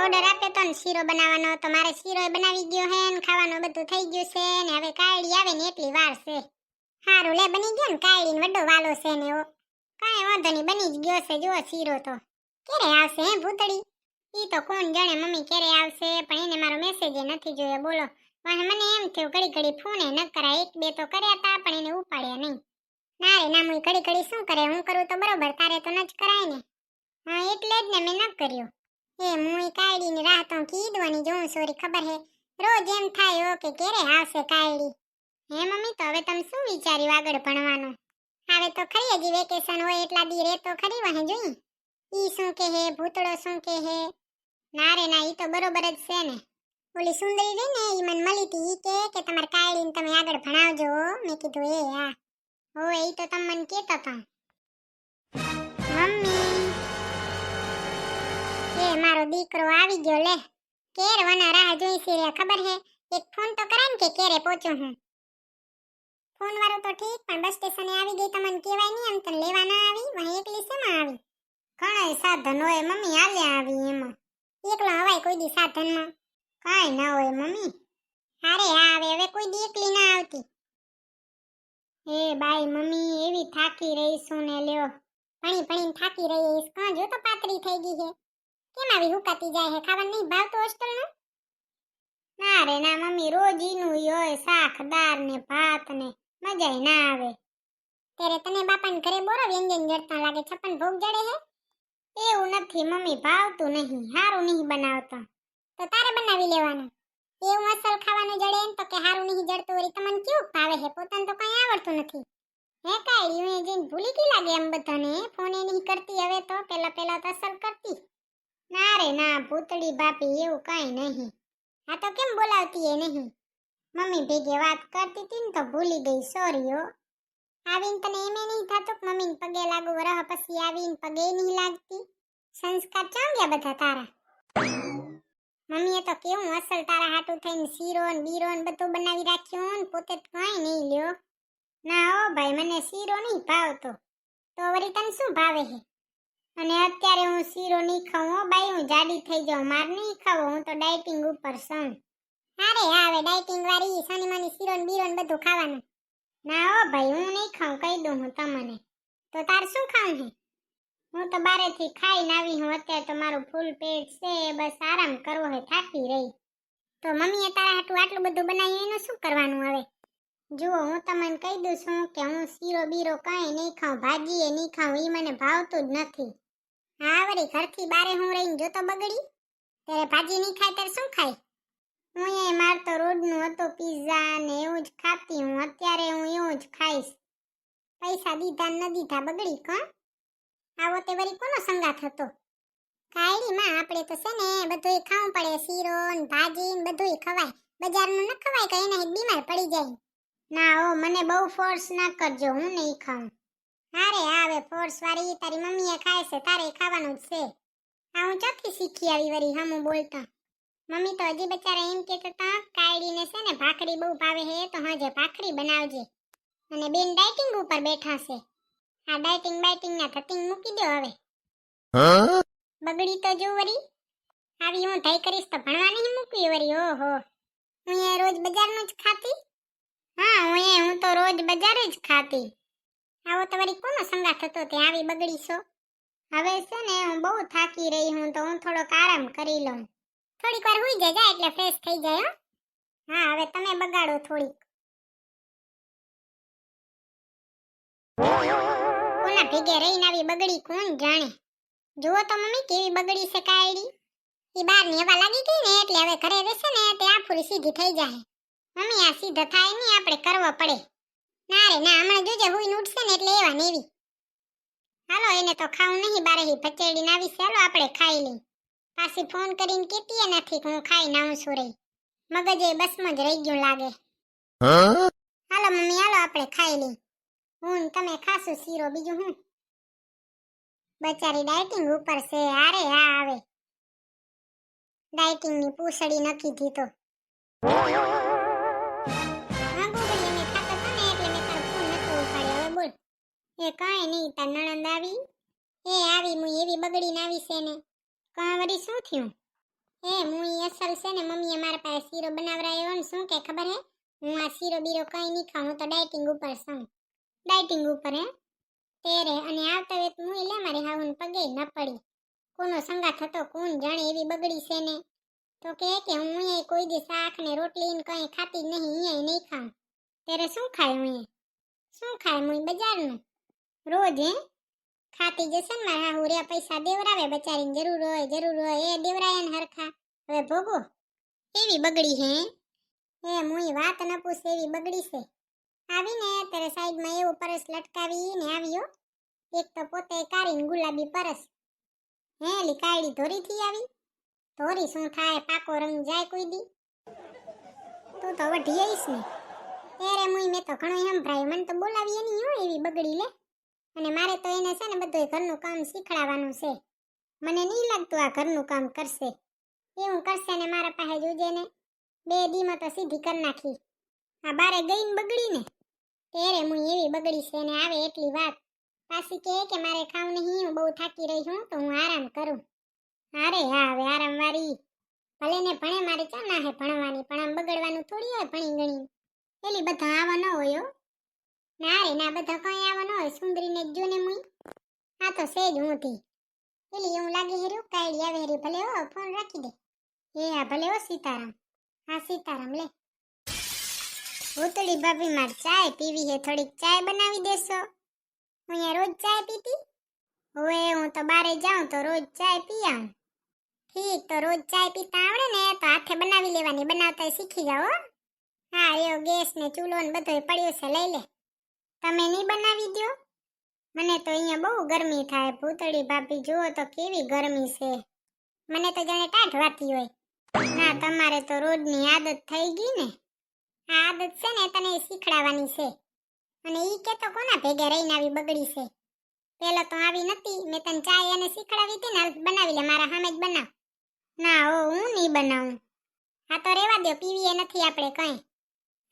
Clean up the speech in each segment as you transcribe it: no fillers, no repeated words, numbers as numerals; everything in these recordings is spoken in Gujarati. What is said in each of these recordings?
ઓર્ડર આપ્યો તો ને શીરો બનાવવાનો, તો મારે શીરો બનાવી ગયો હે ને ખાવાનું બધું થઈ ગયું છે ને હવે કાયડી આવે ને એટલી વાર છે. હારું લે બની ગયો ને કાયડી ને વડો વાલો છે ને એવો. કાંઈ વાંધો નહીં બની જ ગયો છે જો શીરો તો. ક્યારે આવશે હે ભૂતળી? ઈ તો કોણ જાણે મમ્મી ક્યારે આવશે, પણ એને મારો મેસેજ નથી જોયો બોલો. મને એમ થયું ઘડી ઘડી ફોને ન કરાય, એક બે તો કર્યા તા પણ એને ઉપાડ્યા નહીં. ના રે ના મુઈ ઘડી ઘડી શું કરે, હું કરું તો બરોબર, તારે તો ન જ કરાય ને. હા એટલે જ ને મેં ન કર્યો. એ મુઈ કાયડીની રાહ તો કીધવાની જોઉં સોરી ખબર હે. રોજ એમ થાય કે ક્યારે આવશે કાયડી. હે મમ્મી તો હવે તમે શું વિચાર્યું આગળ ભણવાનું? હવે તો ખરી હજી વેકેશન હોય એટલા દી રે તો ખરી વહે જોઈ. ઈ શું કે હે ભૂતળો શું કે હે? ના રે ના ઈ તો બરોબર જ છે ને. ઓલી સુંદરી રે ને ઈ મને મળી તી, ઈ કે તમારે કાયડીને તમે આગળ ભણાવજો. મેં કીધું એ હા હો ઈ તો તમે મને કહેતા હતા. મમ્મી એ મારો દીકરો આવી ગયો લે. કેર વના રાહ જોઈ છે ખબર હે. એક ફોન તો કરાય ને કે ક્યારે પહોંચું હું. ફોન વાળો તો ઠીક પણ બસ સ્ટેશને આવી ગઈ તમને કહેવાય નહીં, એમ તને લેવા ના આવી વહી એકલી શેમાં આવી? ઘણાય સાધન હોય મમ્મી, હાલ્યા આવી એમાં એકલો હવાય કોઈ દી સાધનમાં? કાંઈ ના હોય મમ્મી. અરે આવે હવે કોઈ દી એકલી ના આવતી. એ બાય મમ્મી એવી થાકી રહીશું ને લ્યો. ભણી થાકી રહી છે. કાં જો તો પાતળી થઈ ગઈ છે. કેમ આવી હુકાતી જાય છે? ખાવાનું નહીં ભાવતું હોસ્ટેલનું? ના રે ના મમ્મી રોજ ઈનું હોય શાક દાળ ને ભાત ને મજાય ના આવે. ત્યારે તને બાપાને ઘરે બોરો વ્યંજન જડતા લાગે, છપ્પન ભોગ જડે હે? એવું નથી મમ્મી ભાવતું નહીં, હારું નહીં બનાવતા. તો તારે બનાવી લેવાનું. એવું અસલ ખાવાનું જડે એમ તો કે હારું નહીં જડતું વળી તમને કેવું ભાવે હે? પોતાને તો કઈ આવડતું નથી. હે કાઈ હું જઈને ભૂલી ગઈ લાગે એમ બધાને. ફોન એ નહીં કરતી હવે તો, પેલા તો અસલ કરતી. ના રે ના ભૂતળી ભાભી એવું કાઈ નહીં. આ તો કેમ બોલાવતી એ નહીં? મમ્મી ભેગે વાત કરતી હતી ને તો ભૂલી ગઈ સોરી હો. આવીને તને એમે નહીં થતું કે મમ્મીને પગે લાગુ રહ પછી આવીને પગે નહીં લાગતી? સંસ્કાર ચાં ગયા બધા તારા? મમ્મીએ તો કેવું અસલ તારા હાટું થઈને શીરો ને બીરો ને બધું બનાવી રાખ્યું ને પોતે જ કઈ નહીં લ્યો. ના ઓ ભાઈ મને શીરો નહીં ભાવતો. તો વળી તને શું ભાવે હે? અને અત્યારે હું શીરો નહીં ખાઉં હો બાઈ, હું જાડી થઈ જાઉં, માર નહીં ખાવું, હું તો ડાયટિંગ ઉપર છું. અરે હવે ડાયટિંગ વાળી સાની શીરો ને બીરો ને બધું ખાવાનું. ના ઓ ભાઈ હું નહીં ખાઉં કહી દઉં હું તમને. તો તાર શું ખાવું હે? હું તો બારેથી ખાઈને આવી હું, અત્યારે તો મારું ફૂલ પેટ છે, બસ આરામ કરવો હે, થાકી રહી. તો મમ્મીએ તારા હાટું આટલું બધું બનાવ્યું એનું શું કરવાનું હવે? જુઓ હું તમને કહી દઉં છું કે હું શીરો બીરો કાંઈ નહીં ખાઉં, ભાજી એ નહીં ખાઉં, એ મને ભાવતું જ નથી. હા વળી ઘરથી બારે હું રહીને જોતો બગડી, ત્યારે ભાજી નહીં ખાય ત્યારે શું ખાય? હું એ મારતો રોડનું હતું પિઝા ને એવું જ ખાતી હું, અત્યારે હું એવું જ ખાઈશ. પૈસા દીધા ન દીધા બગડી કોણ? આવો તે વળી કોનો સંગાથ હતો? કાયડી માં આપણે તો છે ને બધુંય ખાવું પડે, શીરો ને ભાજી ને બધુંય ખવાય, બજારનું ન ખવાય કે એને બીમાર પડી જાય. ના ઓ મને બહુ ફોર્સ ના કરજો, હું નહીં ખાઉં. અરે આવે ફોર્સ વાળી તારી મમ્મીએ ખાય છે, તારે ખાવાનું જ છે. આ હું ચોખ્ખી શીખી આવી વળી હમું બોલતા. મમ્મી તો હજી બચારા એમ કહેતા હતા કાયડીને છે ને ભાખરી બહુ ભાવે હે, તો હજે ભાખરી બનાવજે. અને બેન ડાયટિંગ ઉપર બેઠા છે. આ ડાયટિંગ ના થતિંગ મૂકી દો હવે. બગડી તો જો વળી આવી હું થઈ કરીશ તો ભણવા નહીં મૂકવી વળી. ઓહો હું એ રોજ બજારનું જ ખાતી? હા હું તો રોજ બજાર જ ખાતી. આવો તો વળી કોનો સંગાથ હતો તે આવી બગડીશો? હવે છે ને હું બહુ થાકી રહી હું, તો હું થોડોક આરામ કરી લઉં. થોડીક વાર હુઈ જાય એટલે ફ્રેશ થઈ જાય હો. હા હવે તમે બગાડો થોડીક. કોના ભેગે રહીને આવી બગડી કોણ જાણે. જુઓ તો મમ્મી કેવી બગડી છે કાયડી. ઈ બારની હવા લાગી ગઈ ને એટલે હવે ઘરે રહેશે ને તે આફુરી સીધી થઈ જાય. મમ્મી આ સીધા થાય નહીં, આપણે કરવો પડે. ના રે ના હમણાં જોજે હુઈને ઉઠશે ને એટલે એવા નેવી. હાલો એને તો ખાવું નહીં, બારે ભચેડી ના આવી છે, હાલો આપણે ખાઈ લઈ. પાછી ફોન કરીને કીધીએ નથી કે હું ખાઈને આવું છું રહી. મગજ એ બસમાં જ રહી ગયું લાગે. હાલો મમ્મી હાલો આપણે ખાઈ લઈ. હું તમે ખાશું શીરો બીજું હું. બચારી ડાયટિંગ ઉપર છે. અરે હા આવે ડાયટિંગ ની પૂછડી નખી દીધો. એ કાંઈ નહીં તાર નણંદ આવી? એ આવી હું એવી બગડીને આવી છે ને. કાં વળી શું થયું? એ હું ઈ અસલ છે ને મમ્મીએ મારા પાસે શીરો બનાવરાયો ને શું કે ખબર હે હું આ શીરો બીરો કઈ નહીં ખાઉં હું તો ડાયટિંગ ઉપર છું ડાયટિંગ ઉપર હે તેરે અને આવતા વેત હું લે મારી હાહુન પગે ન પડી કોનો સંગાત હતો કોણ જાણે એવી બગડી છે ને તો કે હું એ કોઈ દી શાક ને રોટલી ને કઈ ખાતી જ નહીં અહીંયા નહીં ખાઉં ત્યારે શું ખાય હું શું ખાય હું બજારનું રોજ હે ખાતી જશે ને મારા હાહુ રે પૈસા દેવરાવે બચારીને જરૂર હોય એ દેવરાય ને હરખા હવે ભોગો એવી બગડી હે એ મુઈ વાત ન પૂછ એવી બગડી છે આવીને ત્યારે સાઈડમાં એવું પરસ લટકાવીને આવ્યો એક તો પોતે કારીને ગુલાબી પરસ હે લી કાયડી ધોરીથી આવી ધોરી શું થાય પાકો રંગ જાય કોઈ દી તું તો વઢી આવીશ ને ત્યારે મુઈ મેં તો ઘણું સંભળાયું મને તો બોલાવીએ નહીં હો એવી બગડી લે અને મારે તો એને છે ને બધું ઘરનું કામ શીખડાવવાનું છે મને નહીં લાગતું આ ઘરનું કામ કરશે એવું કરશે ને મારા પાસે જોજે ને 2 દીમાં તો સીધી કરી નાખી આ બારે ગઈને બગડી ને ત્યારે હું એવી બગડી છે ને આવે એટલી વાત પાછી કે મારે ખાવું નહીં હું બહુ થાકી રહી છું તો હું આરામ કરું અરે હા હવે આરામ વાળી ભલે ને ભણે મારે ચા ના હે ભણવાની પણ આમ બગડવાનું થોડી હોય ભણી ગણી એલી બધા આવા ન હોય ના રે ના બધા કઈ આવા ન હોય સુંદરીને જ જોને મુઈ આ તો સેજ ઊંધી એલી એવું લાગે હેર્યું કાયડી આવે હેરી ભલે હો ફોન રાખી દે એ હા ભલે હો સીતારામ હા સીતારામ લે ભૂતળી ભાભી માર ચાય પીવી હે થોડીક ચાય બનાવી દેશો હું અહીંયા રોજ ચાય પીતી હવે હું તો બારે જાઉં તો રોજ ચાય પી આવું ઠીક તો રોજ ચાય પીતા આવડે ને તો હાથે બનાવી લેવાની બનાવતા શીખી જાઓ હા એવો ગેસ ને ચૂલો ને બધોય પડ્યો છે લઈ લે તમે નહીં બનાવી દો મને તો અહીંયા બહુ ગરમી થાય ભૂતળી ભાભી જુઓ તો કેવી ગરમી છે મને તો જાણે ટાઢ વાતી હોય ના તમારે તો રોજની આદત થઈ ગઈ ને આ આદત છે ને તને શીખડાવવાની છે અને ઈ કે તો કોના ભેગે રહીને આવી બગડી છે પેલા તો આવી નથી મેં તને ચાય એને શીખડાવી હતી ને બનાવી લે મારા સામે જ બનાવ ના ઓ હું નહીં બનાવું આ તો રેવા દો પીવીએ નથી આપણે કઈ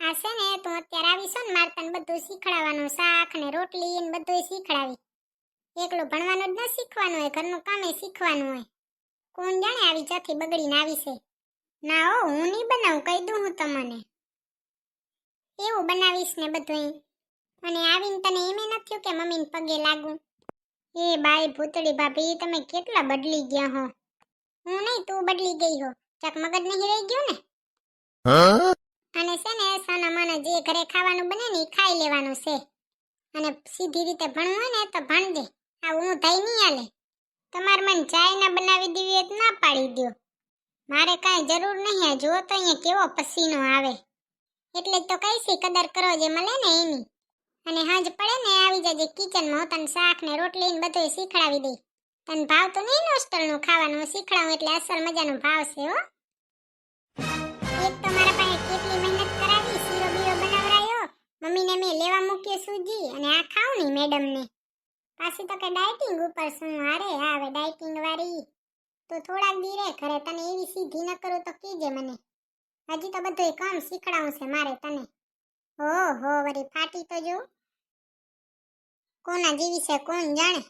આ છે ને તું અત્યારે આવીશો ને મારે તને બધું શીખડાવવાનું શાક ને રોટલી ને બધું શીખડાવી એકલું ભણવાનું જ ન શીખવાનું હોય ઘરનું કામે શીખવાનું હોય કોણ જાણે આવી ચોથી બગડીને આવી છે ના ઓ હું નહીં બનાવું કહી દઉં હું તમને એવું બનાવીશ ને બધું અને આવીને તને એમે નથી કે મમ્મીને પગે લાગું એ બાઈ ભૂતળી ભાભી તમે કેટલા બદલી ગયા હો હું નહીં તું બદલી ગઈ હો ચક મગજ નહીં રહી ગયો ને અને છે ને સાના માના જે ઘરે ખાવાનું બને ને એ ખાઈ લેવાનું છે અને સીધી રીતે ભણવું હોય ને તો ભણજે આ હું થઈ નહીં આલે તમારે મને ચાય ના બનાવી દેવી તો ના પાડી દો મારે કાંઈ જરૂર નહીં જુઓ તો અહીંયા કેવો પસીનો આવે એટલે તો કઈ છે કદર કરો જે મળે ને એની અને હાંજ પડે ને આવી જાજે કિચનમાં તને શાક ને રોટલી ને બધું શીખડાવી દઈ તને ભાવ તો નહીં હોસ્ટેલનું ખાવાનું શીખડાવું એટલે અસલ મજાનો ભાવ છે હો એક તો મારા પાસે કેટલી મહેનત કરાવી શીરો બીરો બનાવરાયો મમ્મીને મેં લેવા મૂક્યો સૂજી અને આ ખાવ ની મેડમ ને પાછી તો કે ડાયટિંગ ઉપર શું અરે હા હવે ડાયટિંગ વાળી તો થોડાક દી રે ઘરે તને એવી સીધી ન કરું તો કીજે મને હજી તો બધું કામ શીખડાવું છે મારે તને હો વરી ફાટી તો જો કોના જેવી છે કોણ જાણે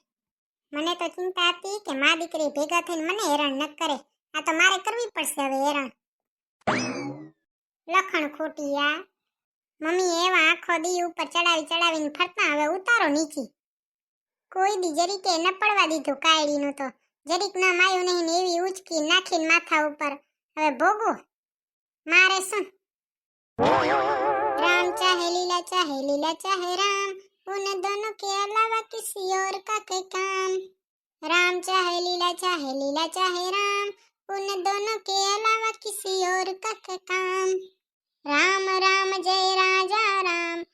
મને તો ચિંતા હતી કે મા દીકરી ભેગા થઈને મને હેરાન ન કરે આ તો મારે કરવી પડશે હવે હેરાન લખણ ખોટી આ મમ્મી એવા આખો દી ઉપર ચડાવીને ફરતા હવે ઉતારો નીચી કોઈ દી જરીકે ન પડવા દીધું કાયડીનું તો જરીક ના માયું નહીં ને એવી ઉચકી નાખીને માથા ઉપર હવે ભોગો મારે શું राम चाहे लीला चाहे राम उन दोनों के अलावा किसी और का कोई काम राम चाहे लीला चाहे राम उन दोनों के अलावा किसी और का कोई काम राम राम जय राजा राम